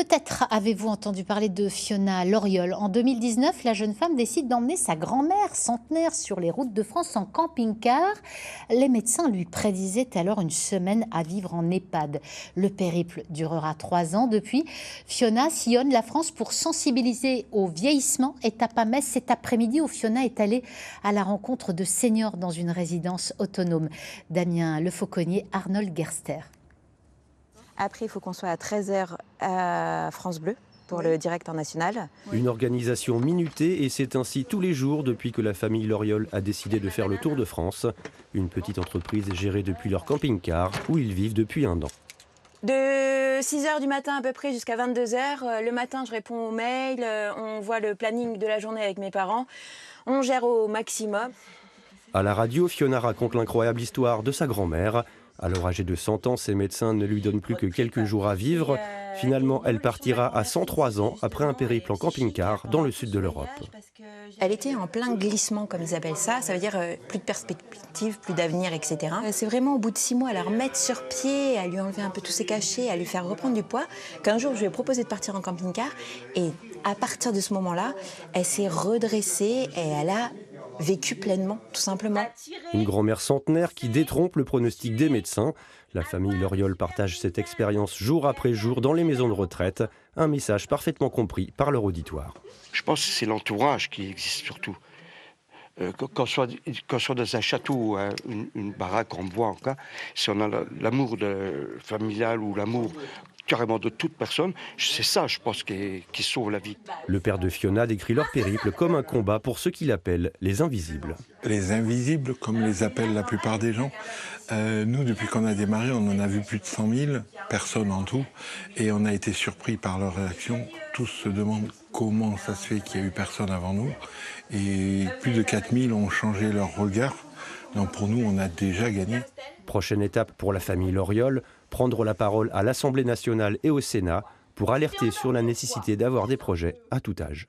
Peut-être avez-vous entendu parler de Fiona Loriol. En 2019, la jeune femme décide d'emmener sa grand-mère centenaire sur les routes de France en camping-car. Les médecins lui prédisaient alors une semaine à vivre en EHPAD. Le périple durera 3 ans. Depuis, Fiona sillonne la France pour sensibiliser au vieillissement. Étape à Metz cet après-midi où Fiona est allée à la rencontre de seniors dans une résidence autonome. Damien Lefauconnier, Arnold Gerster. Après, il faut qu'on soit à 13h à France Bleu pour le direct en national. Une organisation minutée et c'est ainsi tous les jours depuis que la famille Loriol a décidé de faire le tour de France. Une petite entreprise gérée depuis leur camping-car où ils vivent depuis 1 an. De 6h du matin à peu près jusqu'à 22h, le matin je réponds aux mails, on voit le planning de la journée avec mes parents, on gère au maximum. À la radio, Fiona raconte l'incroyable histoire de sa grand-mère. Alors âgée de 100 ans, ses médecins ne lui donnent plus que quelques jours à vivre. Finalement, elle partira à 103 ans après un périple en camping-car dans le sud de l'Europe. Elle était en plein glissement, comme ils appellent ça. Ça veut dire plus de perspective, plus d'avenir, etc. C'est vraiment au bout de 6 mois à la remettre sur pied, à lui enlever un peu tous ses cachets, à lui faire reprendre du poids, qu'un jour je lui ai proposé de partir en camping-car. Et à partir de ce moment-là, elle s'est redressée et elle a vécu pleinement, tout simplement. Une grand-mère centenaire qui détrompe le pronostic des médecins. La famille Loriol partage cette expérience jour après jour dans les maisons de retraite. Un message parfaitement compris par leur auditoire. Je pense que c'est l'entourage qui existe surtout. Qu'on soit dans un château ou une baraque en bois, en cas, si on a l'amour familial ou l'amour carrément de toute personne, c'est ça, je pense, qui sauve la vie. Le père de Fiona décrit leur périple comme un combat pour ceux qu'il appelle les invisibles. Les invisibles, comme les appellent la plupart des gens. Nous, depuis qu'on a démarré, on en a vu plus de 100 000 personnes en tout, et on a été surpris par leur réaction. Tous se demandent comment ça se fait qu'il n'y a eu personne avant nous, et plus de 4 000 ont changé leur regard. Donc pour nous, on a déjà gagné. Prochaine étape pour la famille Loriol, prendre la parole à l'Assemblée nationale et au Sénat pour alerter sur la nécessité d'avoir des projets à tout âge.